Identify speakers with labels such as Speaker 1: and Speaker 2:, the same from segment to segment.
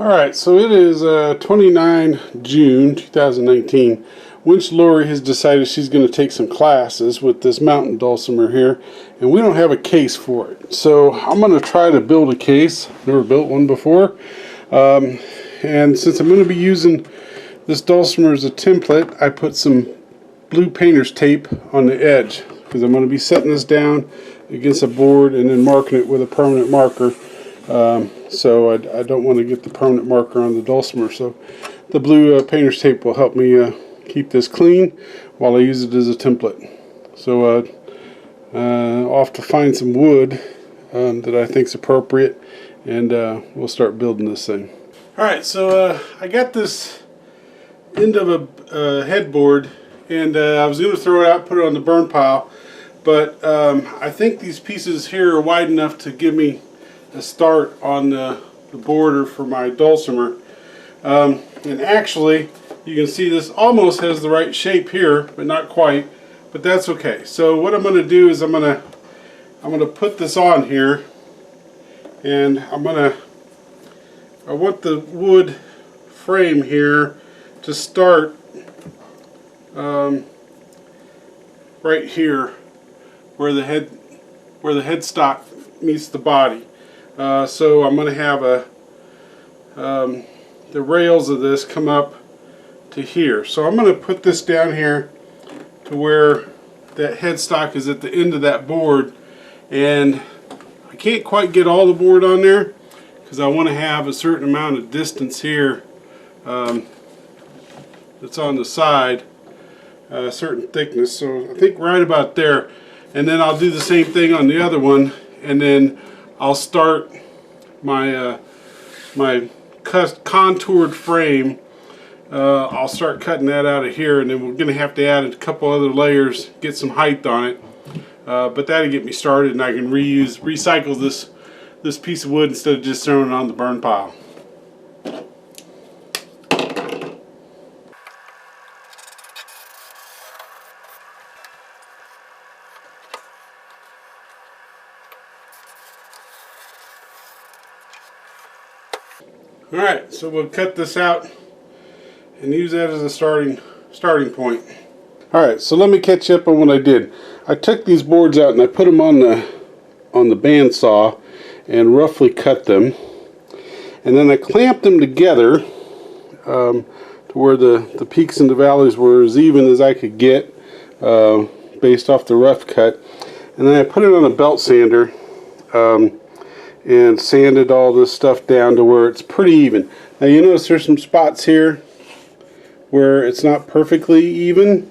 Speaker 1: Alright, so it is 29 June 2019. Winch Lori has decided she's going to take some classes with this mountain dulcimer here, and we don't have a case for it. So I'm going to try to build a case. Never built one before. And since I'm going to be using this dulcimer as a template, I put some blue painter's tape on the edge because I'm going to be setting this down against a board and then marking it with a permanent marker. So I don't want to get the permanent marker on the dulcimer, so the blue painter's tape will help me keep this clean while I use it as a template. So off to find some wood that I think is appropriate, and we'll start building this thing. Alright, so I got this end of a headboard, and I was going to throw it out, put it on the burn pile, but I think these pieces here are wide enough to give me a start on the border for my dulcimer. And actually, you can see this almost has the right shape here, but not quite, but that's okay. So what I'm going to do is I'm going to put this on here, and I want the wood frame here to start right here where the headstock meets the body. So I'm going to have the rails of this come up to here. So I'm going to put this down here to where that headstock is at the end of that board, and I can't quite get all the board on there because I want to have a certain amount of distance here that's on the side, a certain thickness. So I think right about there, and then I'll do the same thing on the other one, and then I'll start my my contoured frame. I'll start cutting that out of here, and then we're going to have to add a couple other layers, get some height on it. But that'll get me started, and I can recycle this piece of wood instead of just throwing it on the burn pile. Alright, so we'll cut this out and use that as a starting point. Alright, so let me catch up on what I did. I took these boards out and I put them on the bandsaw and roughly cut them. And then I clamped them together to where the peaks and the valleys were as even as I could get based off the rough cut. And then I put it on a belt sander and sanded all this stuff down to where it's pretty even. Now you notice there's some spots here where it's not perfectly even,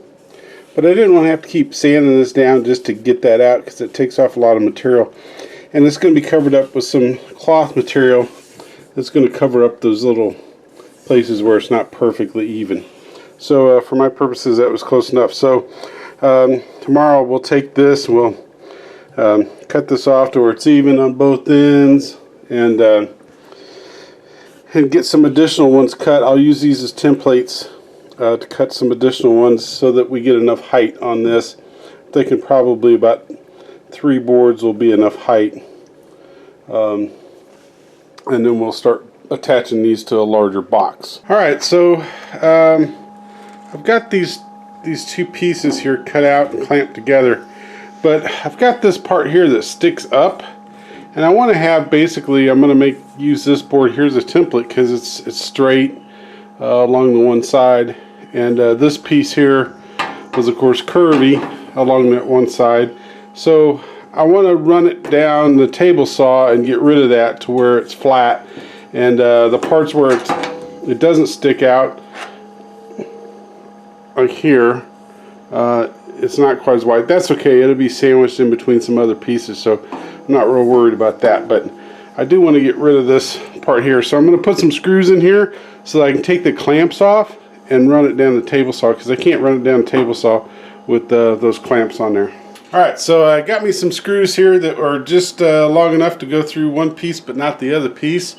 Speaker 1: but I didn't want to have to keep sanding this down just to get that out because it takes off a lot of material. And it's going to be covered up with some cloth material that's going to cover up those little places where it's not perfectly even. So for my purposes that was close enough. So tomorrow we'll take this, we'll cut this off to where it's even on both ends, and get some additional ones cut. I'll use these as templates to cut some additional ones so that we get enough height on this. I'm thinking probably about 3 boards will be enough height, and then we'll start attaching these to a larger box. Alright, so I've got these 2 pieces here cut out and clamped together. But I've got this part here that sticks up, and I want to have basically, I'm going to use this board here as a template because it's straight along the one side, and this piece here was of course curvy along that one side. So I want to run it down the table saw and get rid of that to where it's flat, and the parts where it doesn't stick out like here, it's not quite as wide. That's okay, it'll be sandwiched in between some other pieces, so I'm not real worried about that. But I do want to get rid of this part here, so I'm going to put some screws in here so that I can take the clamps off and run it down the table saw, because I can't run it down the table saw with those clamps on there. Alright, so I got me some screws here that are just long enough to go through one piece but not the other piece,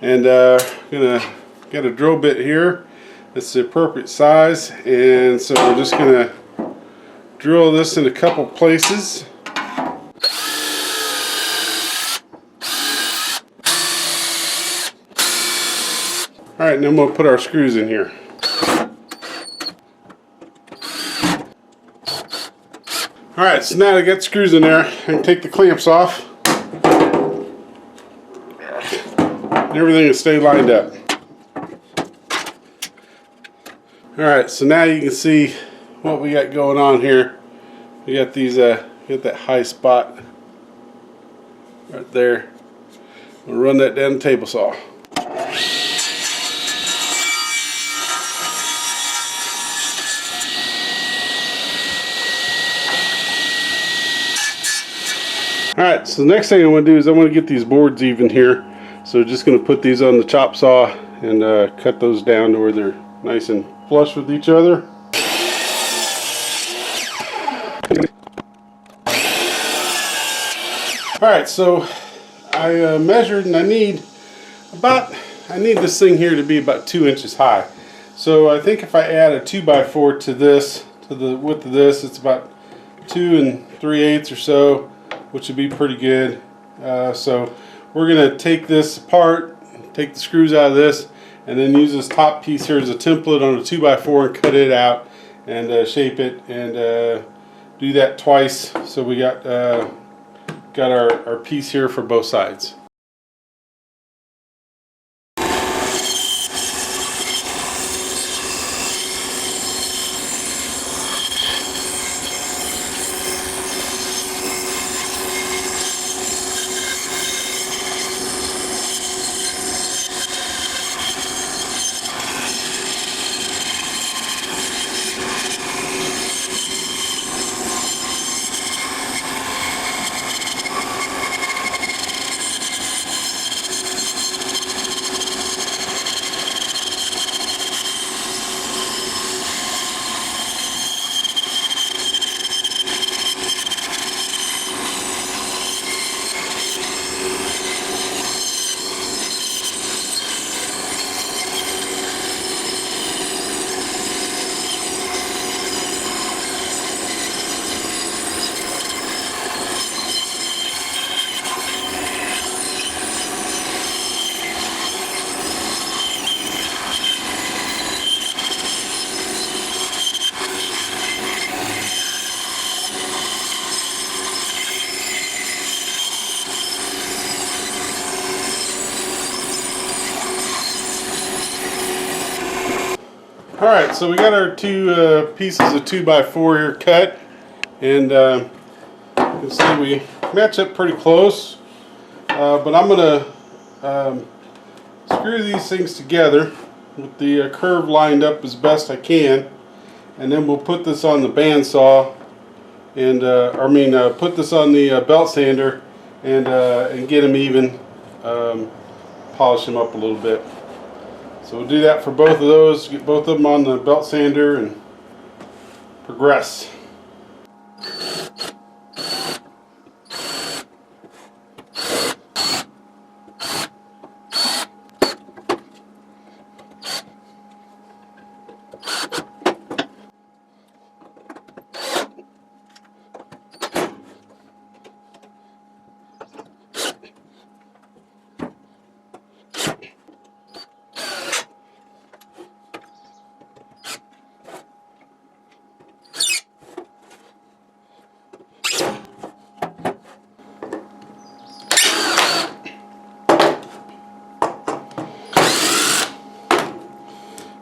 Speaker 1: and gonna get a drill bit here that's the appropriate size, and so we're just gonna drill this in a couple places. Alright, and then we'll put our screws in here. Alright, so now I got screws in there. I can take the clamps off. And everything will stay lined up. Alright, so now you can see what we got going on here. We got these, got that high spot right there. We'll run that down the table saw. Alright, so the next thing I want to do is I want to get these boards even here. So just going to put these on the chop saw and cut those down to where they're nice and flush with each other. Alright, so I measured and I need this thing here to be about 2 inches high. So I think if I add a 2x4 to this, to the width of this, it's about 2 3/8 or so, which would be pretty good. So we're going to take this apart, take the screws out of this, and then use this top piece here as a template on a 2x4 and cut it out and shape it and do that twice. So we got our piece here for both sides. Alright, so we got our two pieces of 2x4 here cut, and you can see we match up pretty close, but I'm going to screw these things together with the curve lined up as best I can, and then we'll put this on the bandsaw and put this on the belt sander and get them even, polish them up a little bit. So we'll do that for both of those, get both of them on the belt sander and progress.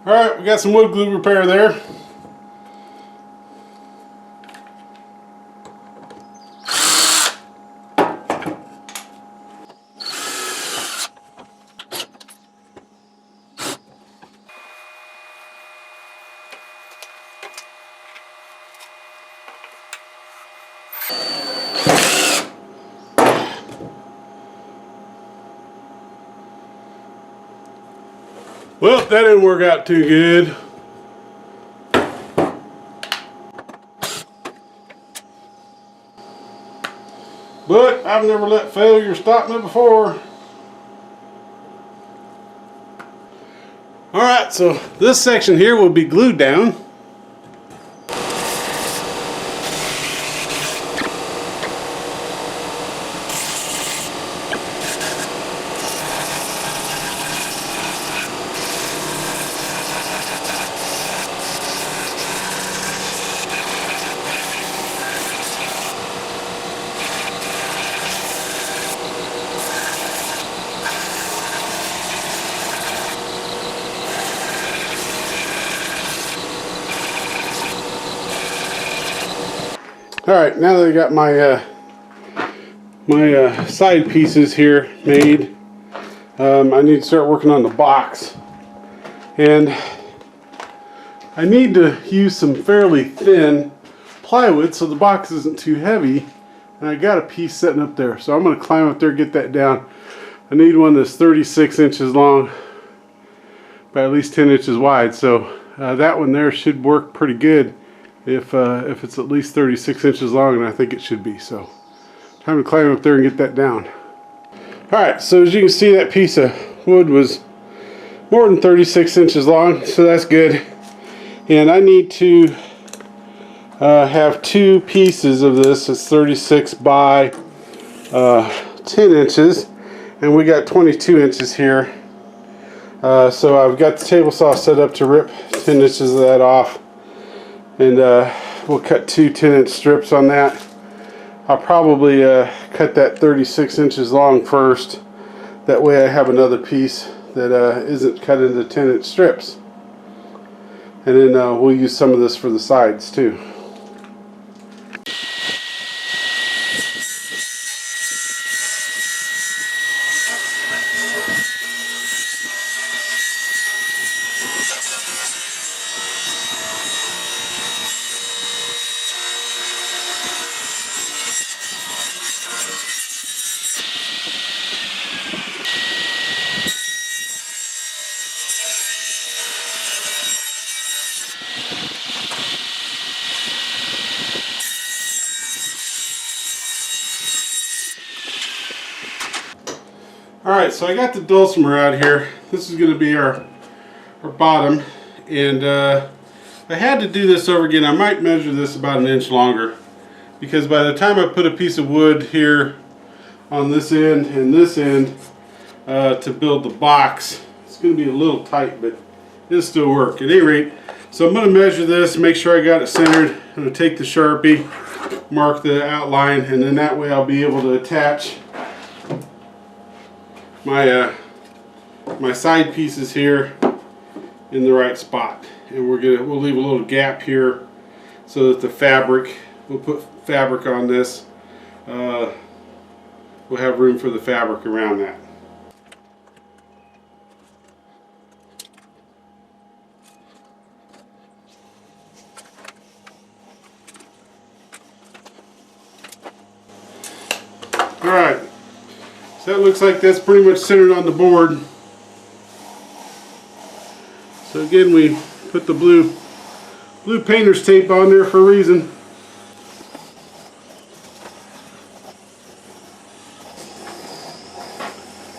Speaker 1: Alright, we got some wood glue repair there. Well, that didn't work out too good. But I've never let failure stop me before. Alright, so this section here will be glued down. Alright, now that I got my side pieces here made, I need to start working on the box. And I need to use some fairly thin plywood so the box isn't too heavy. And I got a piece sitting up there, so I'm going to climb up there and get that down. I need one that's 36 inches long by at least 10 inches wide, so that one there should work pretty good if it's at least 36 inches long, and I think it should be. So time to climb up there and get that down. Alright, so as you can see, that piece of wood was more than 36 inches long, so that's good. And I need to have two pieces of this. It's 36 by 10 inches, and we got 22 inches here. So I've got the table saw set up to rip 10 inches of that off, and we'll cut two 10-inch strips on that. I'll probably cut that 36 inches long first. That way I have another piece that isn't cut into 10-inch strips. And then we'll use some of this for the sides too. Alright, so I got the Dulcimer out here. This is going to be our bottom, and I had to do this over again. I might measure this about an inch longer, because by the time I put a piece of wood here on this end and this end to build the box, it's going to be a little tight, but it'll still work. At any rate, so I'm going to measure this, make sure I got it centered. I'm going to take the Sharpie, mark the outline, and then that way I'll be able to attach my side pieces here in the right spot. And we'll leave a little gap here so that the fabric, we'll put fabric on this. We'll have room for the fabric around that. Alright, so that looks like that's pretty much centered on the board. So again, we put the blue painter's tape on there for a reason.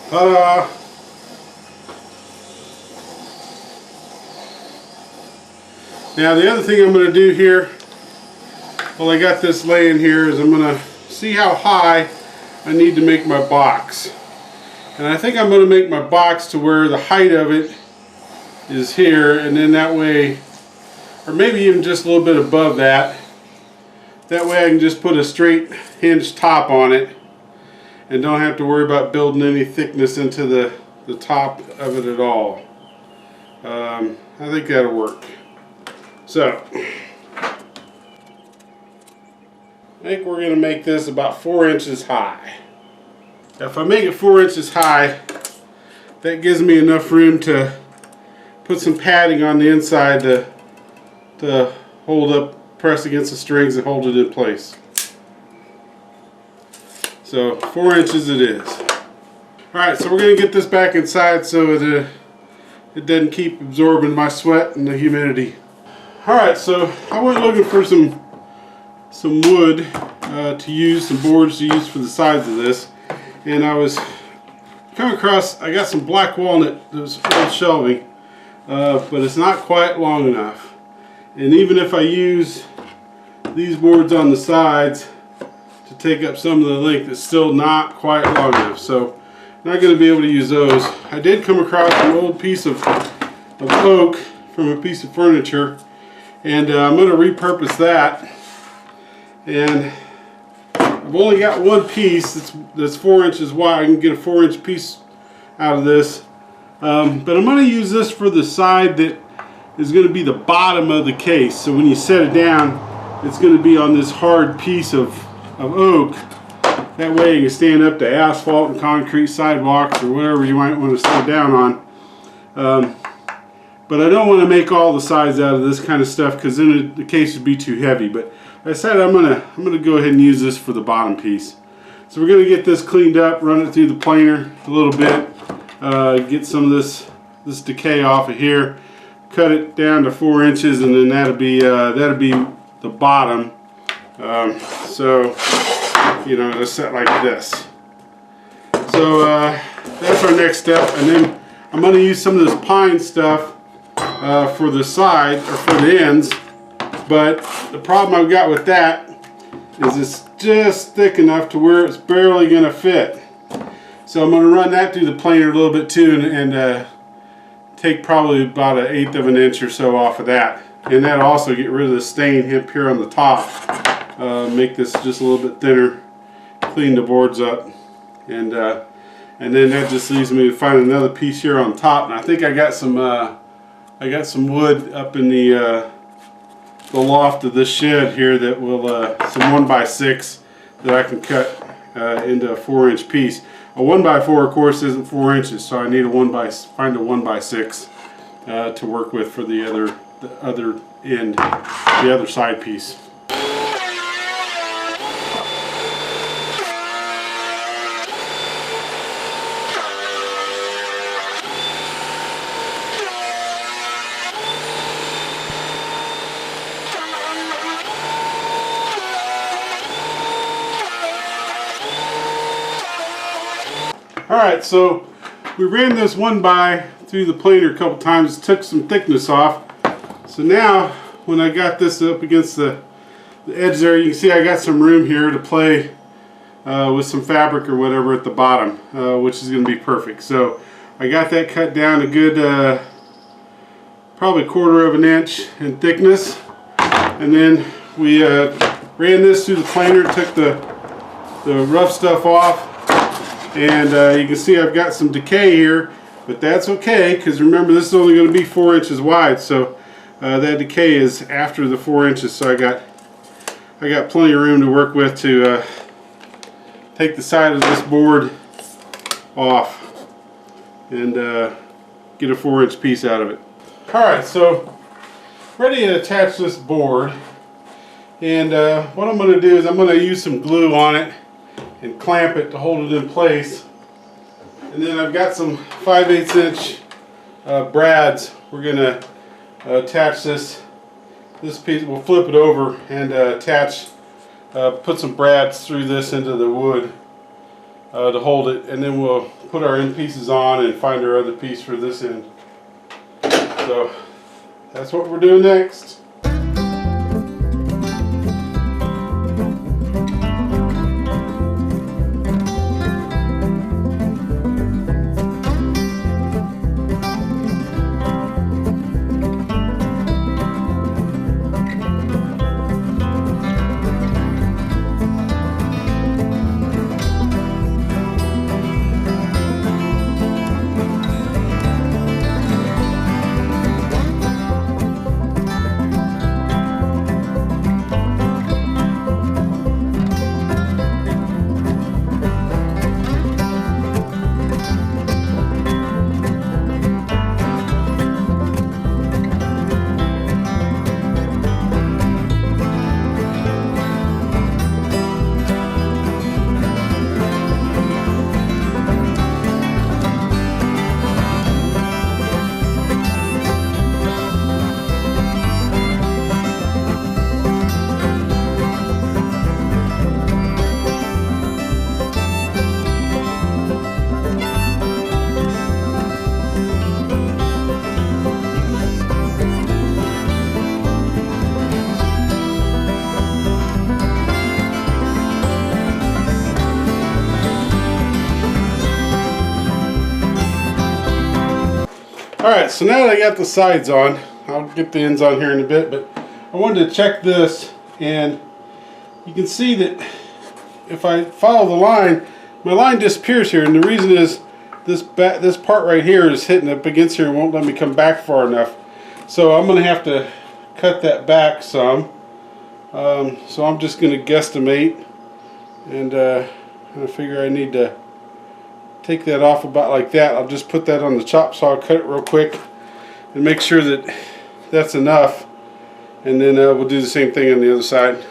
Speaker 1: Ta-da! Now the other thing I'm going to do here, while I got this laying here, is I'm going to see how high I need to make my box. And I think I'm going to make my box to where the height of it is here, and then that way, or maybe even just a little bit above that. That way I can just put a straight hinged top on it and don't have to worry about building any thickness into the top of it at all. I think that'll work. So I think we're going to make this about 4 inches high. If I make it 4 inches high, that gives me enough room to put some padding on the inside to hold up, press against the strings and hold it in place. So 4 inches it is. Alright, so we're going to get this back inside so it doesn't keep absorbing my sweat and the humidity. Alright, so I went looking for some wood to use, some boards to use for the sides of this, and I was coming across, I got some black walnut that was old shelving, but it's not quite long enough. And even if I use these boards on the sides to take up some of the length, it's still not quite long enough, so I'm not going to be able to use those. I did come across an old piece of oak from a piece of furniture, and I'm going to repurpose that. And I've only got one piece that's 4 inches wide. I can get a 4-inch piece out of this, but I'm going to use this for the side that is going to be the bottom of the case. So when you set it down, it's going to be on this hard piece of oak. That way you can stand up to asphalt and concrete sidewalks or whatever you might want to slow down on. But I don't want to make all the sides out of this kind of stuff because then the case would be too heavy. But I said I'm gonna go ahead and use this for the bottom piece. So we're gonna get this cleaned up, run it through the planer a little bit, get some of this decay off of here, cut it down to 4 inches, and then that'll be the bottom. So you know, it'll set like this. So that's our next step, and then I'm going to use some of this pine stuff for the side or for the ends. But the problem I've got with that is it's just thick enough to where it's barely going to fit. So I'm going to run that through the planer a little bit too, and take probably about 1/8 of an inch or so off of that. And that'll also get rid of the stain here on the top. Make this just a little bit thinner, clean the boards up, and then that just leaves me to find another piece here on top. And I think I got some wood up in the loft of this shed here that will some 1x6 that I can cut into a 4-inch piece. A 1x4 of course isn't 4 inches, so I need find a 1x6 to work with for the other end, the other side piece. Alright, so we ran this 1x through the planer a couple times, took some thickness off. So now when I got this up against the edge there, you can see I got some room here to play with some fabric or whatever at the bottom, which is going to be perfect. So I got that cut down a good probably 1/4 of an inch in thickness, and then we ran this through the planer, took the rough stuff off. And you can see I've got some decay here, but that's okay because remember this is only going to be 4 inches wide, so that decay is after the 4 inches. So I got plenty of room to work with to take the side of this board off and get a 4-inch piece out of it. Alright, so ready to attach this board, and what I'm going to do is I'm going to use some glue on it and clamp it to hold it in place. And then I've got some 5/8 inch brads. We're going to attach this piece. We'll flip it over and attach, put some brads through this into the wood to hold it, and then we'll put our end pieces on and find our other piece for this end. So that's what we're doing next. Alright, so now that I got the sides on, I'll get the ends on here in a bit, but I wanted to check this, and you can see that if I follow the line, my line disappears here, and the reason is this part right here is hitting up against here and won't let me come back far enough. So I'm going to have to cut that back some, So I'm just going to guesstimate, and I figure I need to take that off about like that. I'll just put that on the chop saw, cut it real quick, and make sure that that's enough, and then we'll do the same thing on the other side.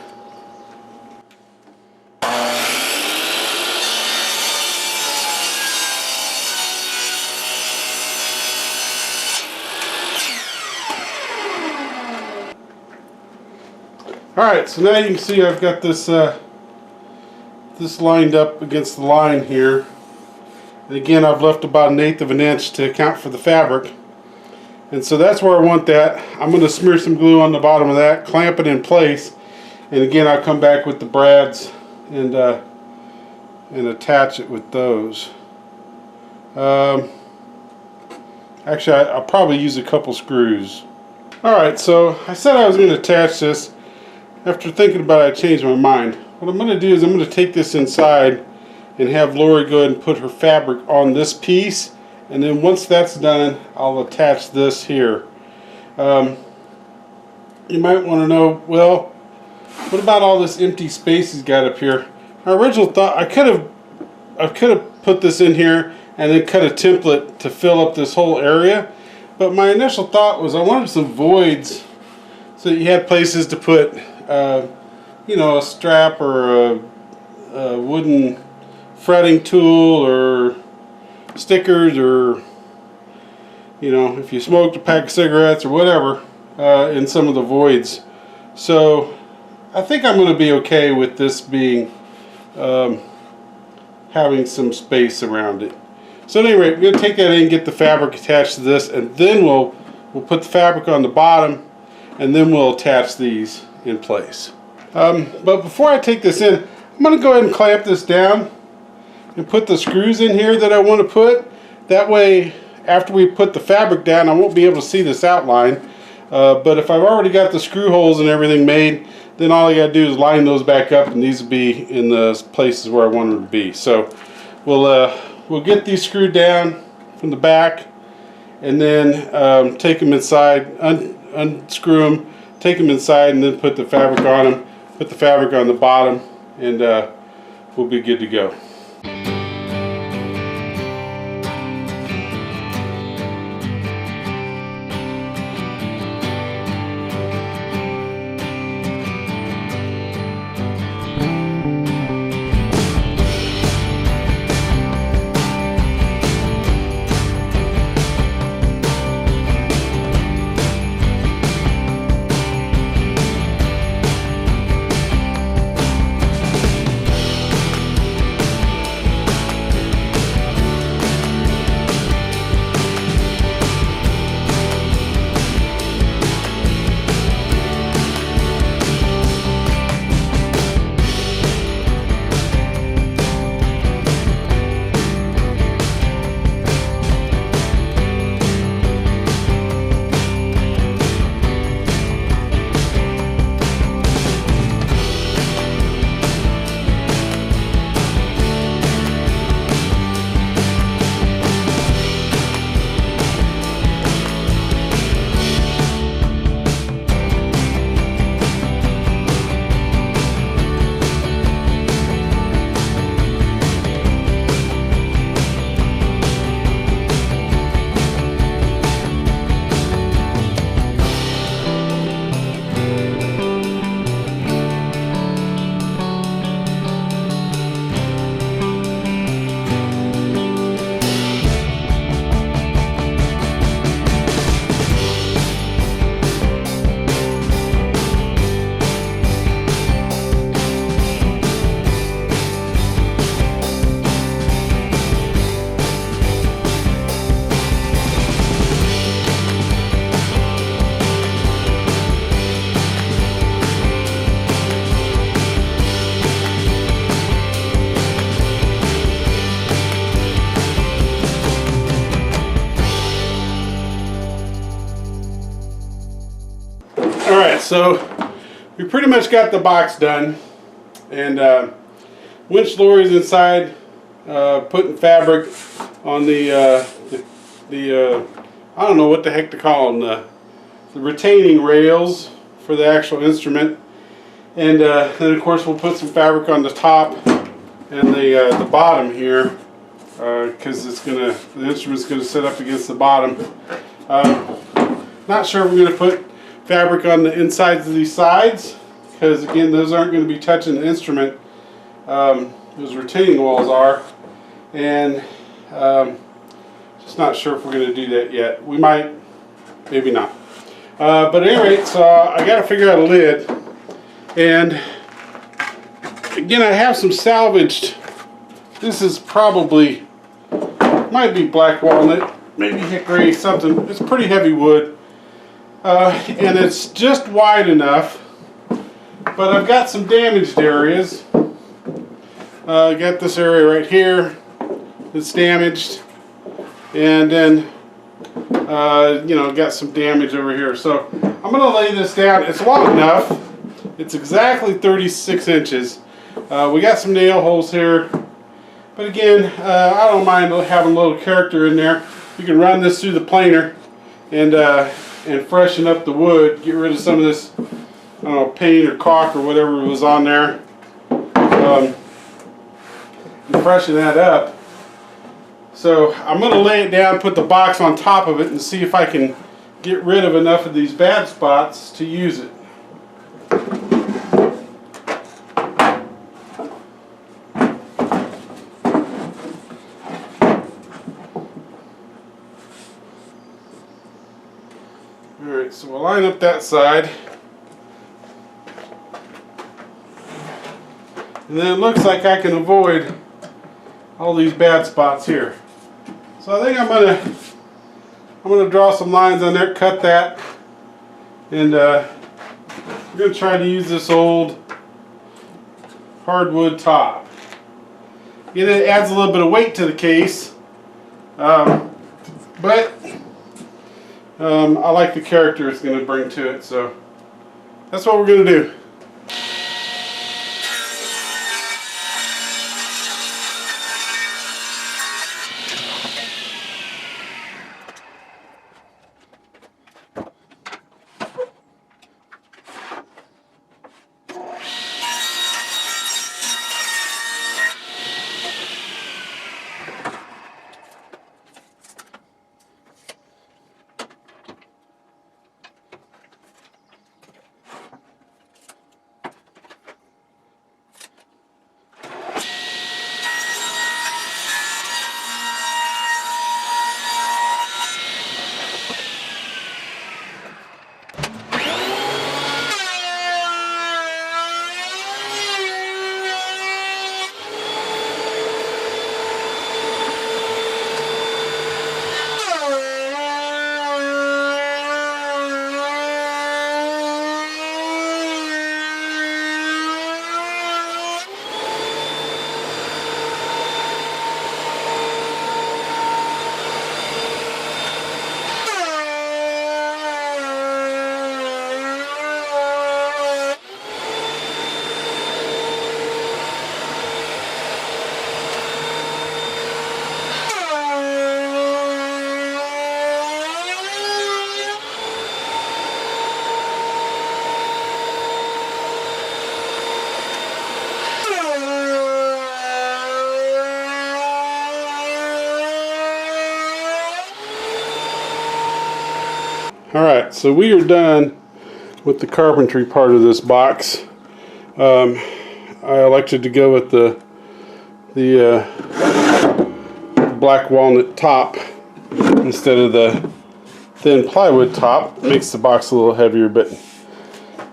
Speaker 1: Alright, so now you can see I've got this this lined up against the line here. And again, I've left about 1/8 of an inch to account for the fabric. And so that's where I want that. I'm going to smear some glue on the bottom of that, clamp it in place, and again I'll come back with the brads and attach it with those. Actually, I'll probably use a couple screws. Alright, so I said I was going to attach this. After thinking about it, I changed my mind. What I'm going to do is I'm going to take this inside and have Lori go ahead and put her fabric on this piece, and then once that's done, I'll attach this here. You might want to know, well, what about all this empty space he's got up here? My original thought, I could have put this in here and then cut a template to fill up this whole area, but my initial thought was I wanted some voids so that you had places to put you know, a strap or a wooden fretting tool or stickers, or you know, if you smoked a pack of cigarettes or whatever, in some of the voids. So I think I'm going to be okay with this being having some space around it. So at any rate, we're going to take that in, get the fabric attached to this, and then we'll put the fabric on the bottom, and then we'll attach these in place. But before I take this in, I'm going to go ahead and clamp this down and put the screws in here that I want to put. That way, after we put the fabric down, I won't be able to see this outline. But if I've already got the screw holes and everything made, then all I got to do is line those back up, and these will be in the places where I want them to be. So we'll get these screwed down from the back, and then take them inside, unscrew them, take them inside, and then put the fabric on them, put the fabric on the bottom, and we'll be good to go. Alright, so we pretty much got the box done, and once Lori's inside putting fabric on the I don't know what the heck to call them, the retaining rails for the actual instrument, And then of course we'll put some fabric on the top and the bottom here, because the instrument's gonna sit up against the bottom. Not sure if we're gonna put fabric on the insides of these sides, because again, those aren't going to be touching the instrument. Those retaining walls are, and just not sure if we're going to do that yet. We might, maybe not. But at any rate, so I got to figure out a lid, and again, I have some salvaged. This is probably, might be black walnut, maybe hickory, something. It's pretty heavy wood, and it's just wide enough. But I've got some damaged areas. I got this area right here that's damaged, and then you know, got some damage over here. So I'm going to lay this down. It's long enough. It's exactly 36 inches. We got some nail holes here, but again, I don't mind having a little character in there. You can run this through the planer and freshen up the wood. Get rid of some of this, I don't know, paint or caulk or whatever was on there, and freshen that up. So I'm going to lay it down, put the box on top of it, and see if I can get rid of enough of these bad spots to use it. Alright, so we'll line up that side. And then it looks like I can avoid all these bad spots here. So I think I'm gonna draw some lines on there, cut that, and I'm gonna try to use this old hardwood top. Again, it adds a little bit of weight to the case, but I like the character it's gonna bring to it. So that's what we're gonna do. Alright, so we are done with the carpentry part of this box. I elected to go with the black walnut top instead of the thin plywood top. It makes the box a little heavier, but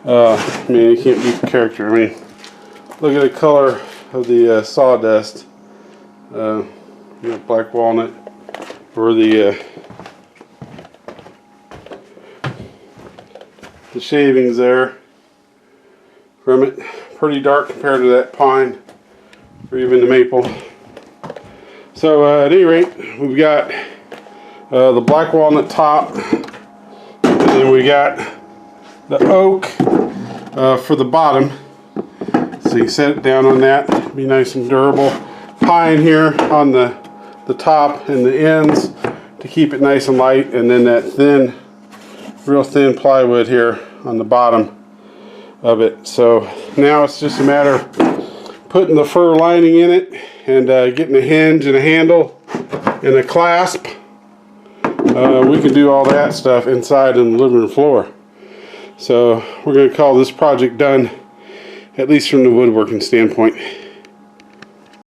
Speaker 1: I mean, you can't beat the character. I mean, look at the color of the sawdust. You know, black walnut, or the shavings there from it, pretty dark compared to that pine or even the maple. So at any rate, we've got the black walnut top, and then we got the oak for the bottom, so you set it down on that, be nice and durable. Pine here on the top and the ends to keep it nice and light, and then that thin, real thin plywood here on the bottom of it. So now it's just a matter of putting the fur lining in it and getting a hinge and a handle and a clasp. We can do all that stuff inside in the living room floor. So we're going to call this project done, at least from the woodworking standpoint.